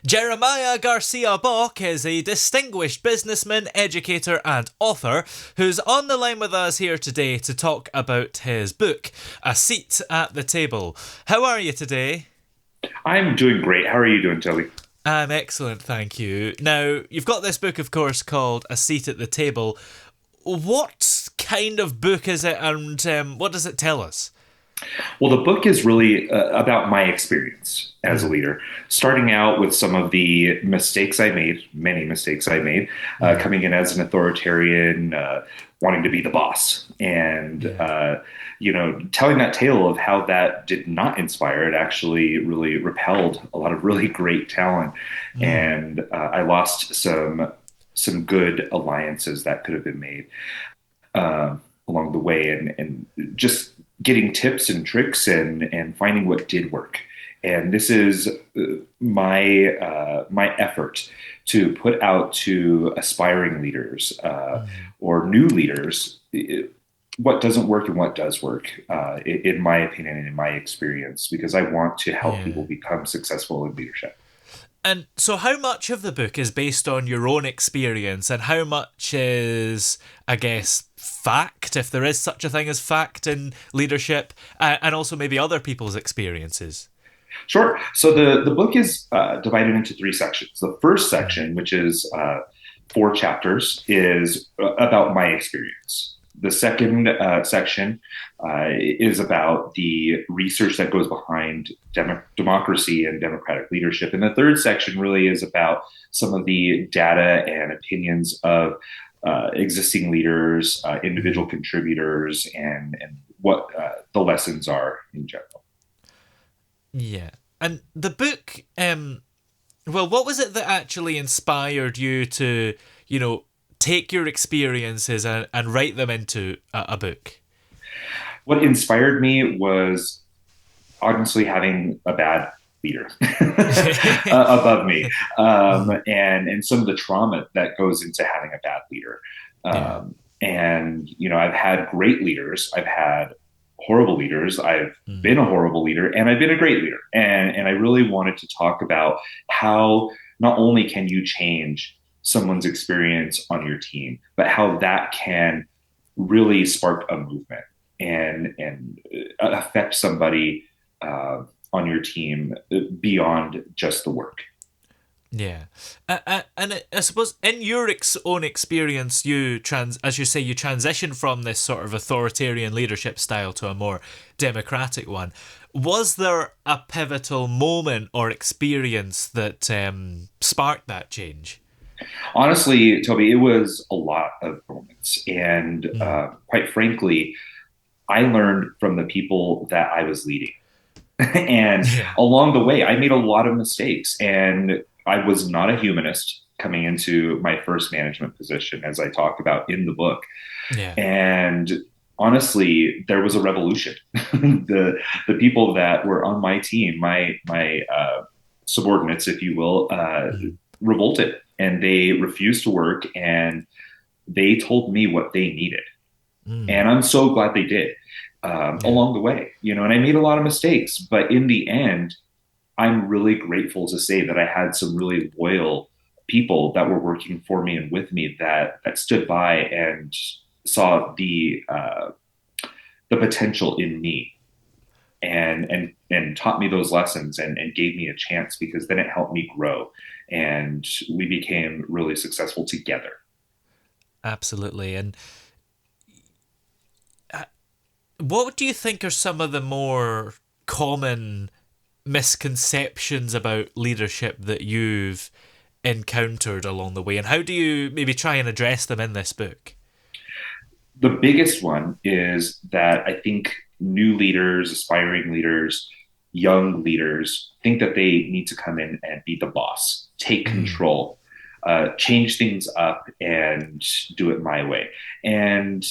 Jeremiah Garcia Bock is a distinguished businessman, educator, and author who's on the line with us here today to talk about his book, A Seat at the Table. How are you today? I'm doing great. How are you doing, Toby? I'm excellent, thank you. Now, you've got this book, of course, called A Seat at the Table. What kind of book is it, and what does it tell us? Well, the book is really about my experience as a Mm, leader, starting out with some of the mistakes I made, many mistakes I made, mm, coming in as an authoritarian, wanting to be the boss, and yeah. telling that tale of how that did not inspire. It actually really repelled a lot of really great talent, Mm, and I lost some good alliances that could have been made. Along the way, and just getting tips and tricks and finding what did work. And this is my effort to put out to aspiring leaders mm, or new leaders what doesn't work and what does work, in my opinion and in my experience, because I want to help people yeah. become successful in leadership. And so, how much of the book is based on your own experience, and how much is, I guess, fact, if there is such a thing as fact in leadership, and also maybe other people's experiences? Sure. So the book is divided into three sections. The first Mm, section, which is four chapters, is about my experience. The second section is about the research that goes behind democracy and democratic leadership. And the third section really is about some of the data and opinions of existing leaders, individual mm. contributors, and what the lessons are in general. Yeah. And the book, well, what was it that actually inspired you to, you know, take your experiences and write them into a book? What inspired me was honestly having a bad leader above me, Mm, and some of the trauma that goes into having a bad leader. yeah. And I've had great leaders, I've had horrible leaders, I've Mm, been a horrible leader, and I've been a great leader. And I really wanted to talk about how not only can you change someone's experience on your team, but how that can really spark a movement and affect somebody on your team beyond just the work. yeah. I suppose in your own experience, as you say, you transition from this sort of authoritarian leadership style to a more democratic one. Was there a pivotal moment or experience that sparked that change? Honestly, Toby, it was a lot of moments. And Mm, quite frankly, I learned from the people that I was leading. And yeah. along the way, I made a lot of mistakes. And I was not a humanist coming into my first management position, as I talk about in the book. Yeah. And honestly, there was a revolution. The people that were on my team, my subordinates, if you will, Mm, revolted, and they refused to work, and they told me what they needed. mm, And I'm so glad they did, yeah. along the way. And I made a lot of mistakes, but in the end, I'm really grateful to say that I had some really loyal people that were working for me and with me that stood by and saw the potential in me, and taught me those lessons, and gave me a chance, because then it helped me grow, and we became really successful together. Absolutely. And uh, what do you think are some of the more common misconceptions about leadership that you've encountered along the way, and how do you maybe try and address them in this book? The biggest one is that I think new leaders, aspiring leaders, young leaders think that they need to come in and be the boss, take Mm, control, change things up, and do it my way. And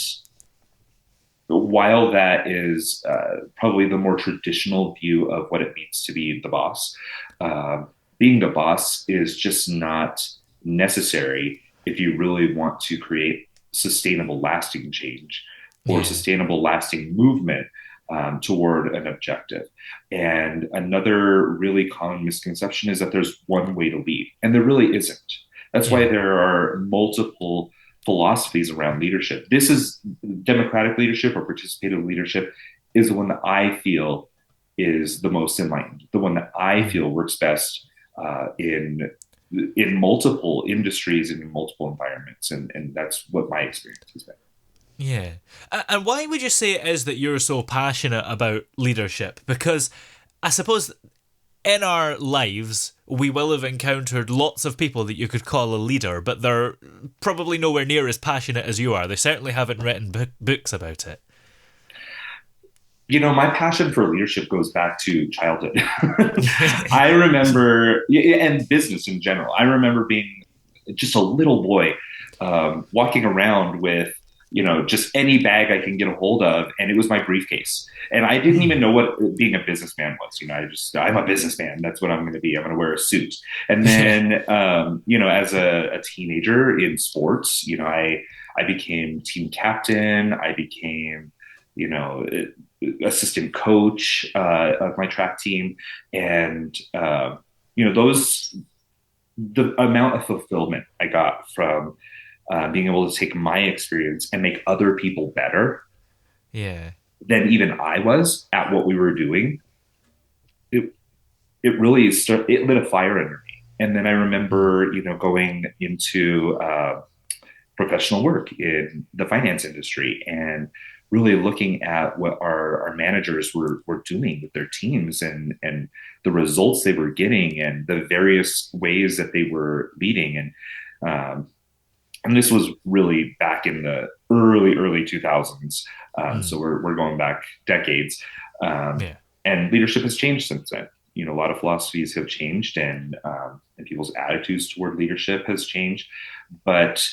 while that is probably the more traditional view of what it means to be the boss, uh, being the boss is just not necessary if you really want to create sustainable, lasting change or yeah. sustainable, lasting movement. toward an objective. And another really common misconception is that there's one way to lead, and there really isn't. That's why Yeah. there are multiple philosophies around leadership. This is democratic leadership or participative leadership is the one that I feel is the most enlightened, the one that I Mm. feel works best in multiple industries and in multiple environments, and that's what my experience has been. Yeah. And why would you say it is that you're so passionate about leadership? Because I suppose in our lives, we will have encountered lots of people that you could call a leader, but they're probably nowhere near as passionate as you are. They certainly haven't written books about it. You know, my passion for leadership goes back to childhood. I remember, and business in general. I remember being just a little boy, walking around with, just any bag I can get a hold of, and it was my briefcase. And I didn't even Mm. know what being a businessman was. I'm a businessman. That's what I'm going to be. I'm going to wear a suit. And Yeah. then, as a teenager in sports, I became team captain. I became, you know, assistant coach of my track team, and those the amount of fulfillment I got from being able to take my experience and make other people better Yeah. than even I was at what we were doing. It it really it lit a fire under me. And then I Mm. remember, going into professional work in the finance industry and really looking at what our managers were doing with their teams and the results they were getting and the various ways that they were leading. And this was really back in the early 2000s. So Mm. we're going back decades. Um, Yeah. and leadership has changed since then. A lot of philosophies have changed, and people's attitudes toward leadership has changed. But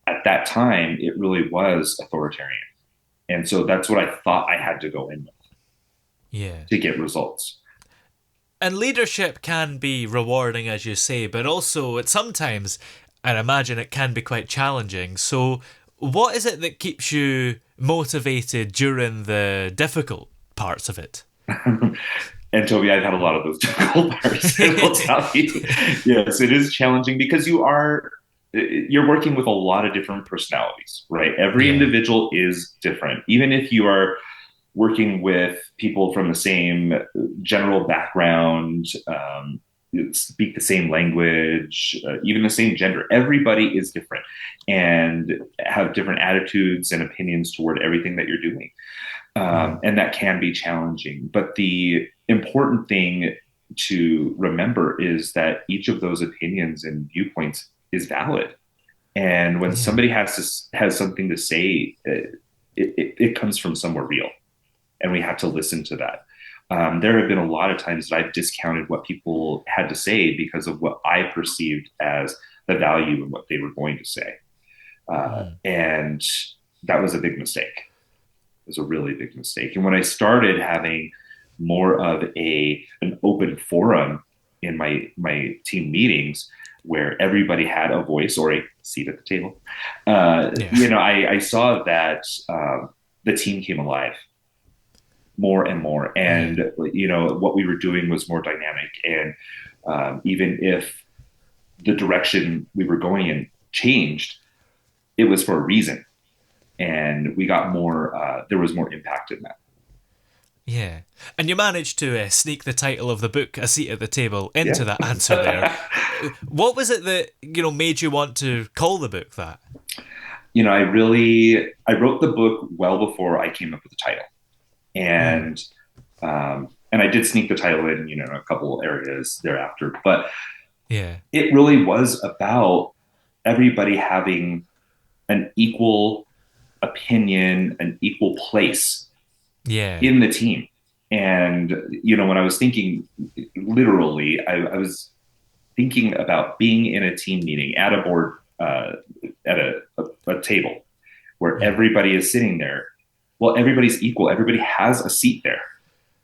at that time, it really was authoritarian. And so that's what I thought I had to go in with Yeah. to get results. And leadership can be rewarding, as you say, but also it sometimes, I imagine it can be quite challenging. So, what is it that keeps you motivated during the difficult parts of it? And Toby, I've had a lot of those difficult parts, I will tell you. Yes, it is challenging because you're working with a lot of different personalities, right? Every Yeah. individual is different. Even if you are working with people from the same general background, speak the same language, even the same gender. Everybody is different and have different attitudes and opinions toward everything that you're doing. Mm. And that can be challenging. But the important thing to remember is that each of those opinions and viewpoints is valid. And when Yeah. somebody has something to say, it comes from somewhere real, and we have to listen to that. There have been a lot of times that I've discounted what people had to say because of what I perceived as the value in what they were going to say, Mm. and that was a big mistake. Was a really big mistake. And when I started having more of an open forum in my team meetings where everybody had a voice or a seat at the table, Yeah. I saw that the team came alive more and more, Yeah. and what we were doing was more dynamic. And even if the direction we were going in changed, it was for a reason, and we got more. There was more impact in that. Yeah. And you managed to sneak the title of the book, A Seat at the Table, into Yeah. that answer there. What was it that, made you want to call the book that? I wrote the book well before I came up with the title, Mm. and I did sneak the title in, a couple areas thereafter. But Yeah. it really was about everybody having an equal opinion, an equal place Yeah. in the team. And when I was thinking literally, I was thinking about being in a team meeting at a board, at a table where Mm. everybody is sitting there. Well, everybody's equal. Everybody has a seat there,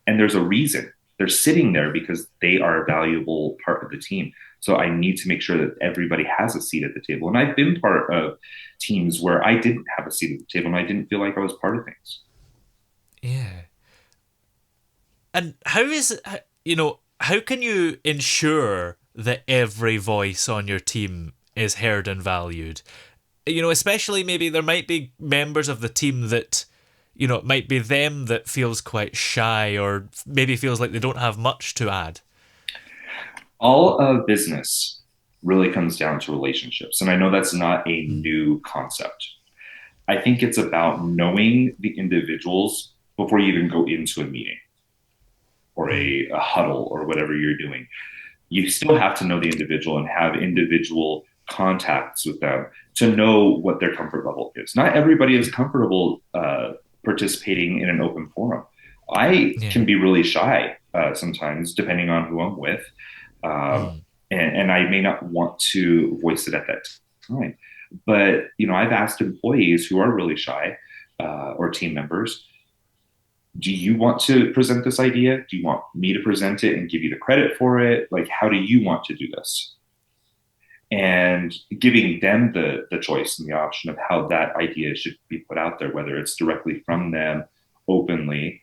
and there's a reason they're sitting there because they are a valuable part of the team. So I need to make sure that everybody has a seat at the table. And I've been part of teams where I didn't have a seat at the table and I didn't feel like I was part of things. Yeah. And how is how can you ensure that every voice on your team is heard and valued? Especially maybe there might be members of the team that, it might be them that feels quite shy or maybe feels like they don't have much to add. All of business really comes down to relationships. And I know that's not a Mm. new concept. I think it's about knowing the individuals before you even go into a meeting or Mm. a huddle or whatever you're doing. You still have to know the individual and have individual contacts with them to know what their comfort level is. Not everybody is comfortable participating in an open forum. I Yeah. can be really shy sometimes, depending on who I'm with, um, Mm. and I may not want to voice it at that time. But I've asked employees who are really shy or team members, do you want to present this idea? Do you want me to present it and give you the credit for it? Like, how do you want to do this? And giving them the choice and the option of how that idea should be put out there, whether it's directly from them openly.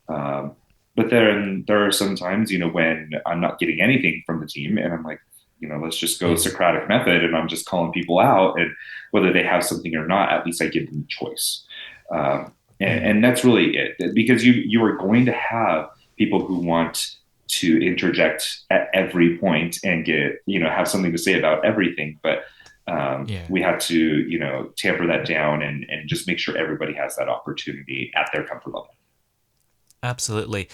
Um, but then there are some times, when I'm not getting anything from the team and I'm like, let's just go Yeah. Socratic method and I'm just calling people out, and whether they have something or not, at least I give them choice. Mm. And that's really it, because you are going to have people who want to interject at every point and get have something to say about everything, but Yeah. we have to tamper that down and just make sure everybody has that opportunity at their comfort level. Absolutely.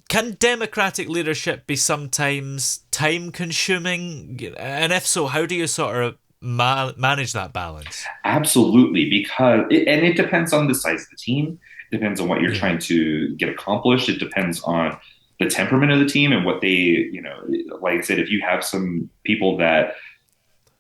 Can democratic leadership be sometimes time consuming? And if so, how do you sort of manage that balance? Absolutely, because it depends on the size of the team. It depends on what you're Yeah. trying to get accomplished. It depends on the temperament of the team and what they, like I said, if you have some people that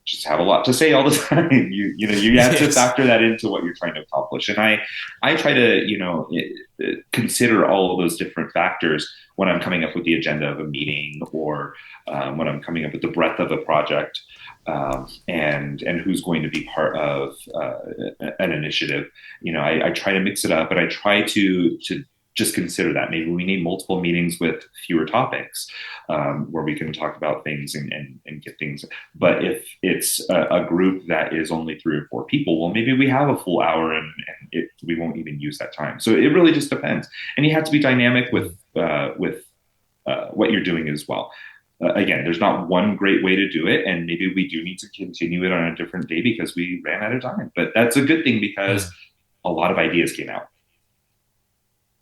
just have a lot to say all the time, you have to Yes. factor that into what you're trying to accomplish. And I try to consider all of those different factors when I'm coming up with the agenda of a meeting, or when I'm coming up with the breadth of a project, and who's going to be part of an initiative. I try to mix it up, and I try to just consider that maybe we need multiple meetings with fewer topics, where we can talk about things and get things. But if it's a group that is only 3 or 4 people, well, maybe we have a full hour, and we won't even use that time. So it really just depends, and you have to be dynamic with what you're doing as well. Again, there's not one great way to do it, and maybe we do need to continue it on a different day because we ran out of time. But that's a good thing Yeah. because a lot of ideas came out.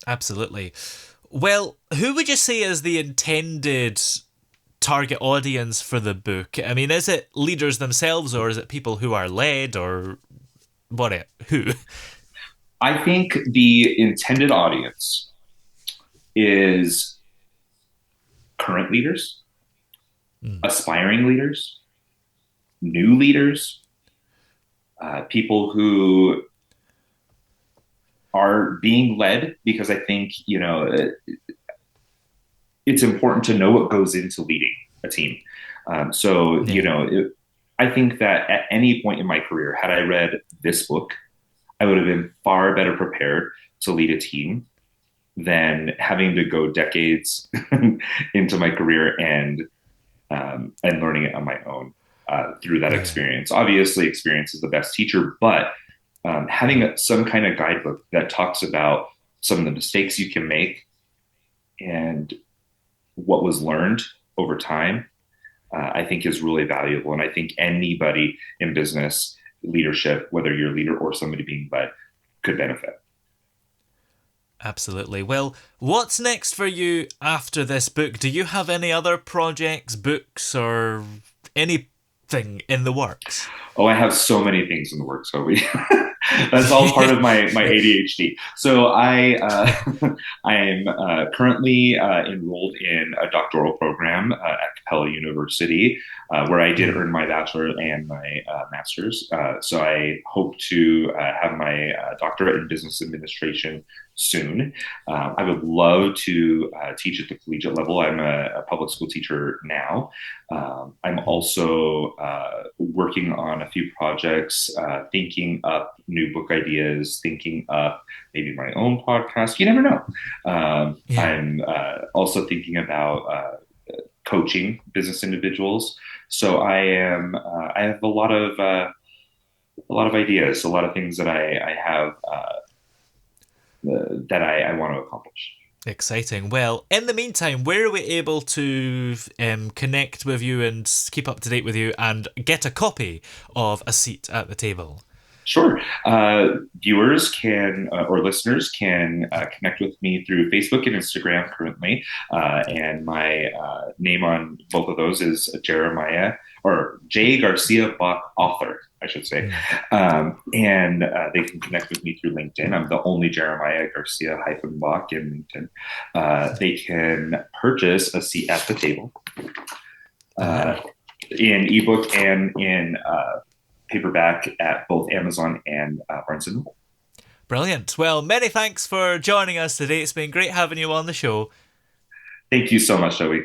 Absolutely. Well, who would you say is the intended target audience for the book? I mean, is it leaders themselves or is it people who are led or who? I think the intended audience is current leaders, Mm. aspiring leaders, new leaders, people who are being led, because I think it's important to know what goes into leading a team. So Yeah. I think that at any point in my career, had I read this book, I would have been far better prepared to lead a team than having to go decades into my career and learning it on my own through that Yeah. experience. Obviously, experience is the best teacher, but having some kind of guidebook that talks about some of the mistakes you can make and what was learned over time, I think is really valuable. And I think anybody in business leadership, whether you're a leader or somebody being led, could benefit. Absolutely. Well, what's next for you after this book? Do you have any other projects, books, or anything in the works? Oh, I have so many things in the works, Toby. That's all part of my ADHD. So I am currently enrolled in a doctoral program at Capella University, where I did Mm. earn my bachelor and my master's. So I hope to have my doctorate in business administration soon. I would love to teach at the collegiate level. I'm a public school teacher now. I'm also working on a few projects, thinking up new book ideas, thinking up maybe my own podcast. You never know. Yeah. I'm also thinking about coaching business individuals. So I have a lot of ideas, a lot of things that I have that I want to accomplish. Exciting. Well, in the meantime, where are we able to connect with you and keep up to date with you and get a copy of A Seat at the Table? Sure. Viewers can or listeners can connect with me through Facebook and Instagram currently. And my name on both of those is Jeremiah or J. Garcia Bock, author, I should say. Mm. And they can connect with me through LinkedIn. I'm the only Jeremiah Garcia hyphen Bock in LinkedIn. They can purchase A Seat at the Table uh, Ah, in ebook and in paperback at both Amazon and Barnes and Noble. brilliant. Well, many thanks for joining us today. It's been great having you on the show. Thank you so much, Joey.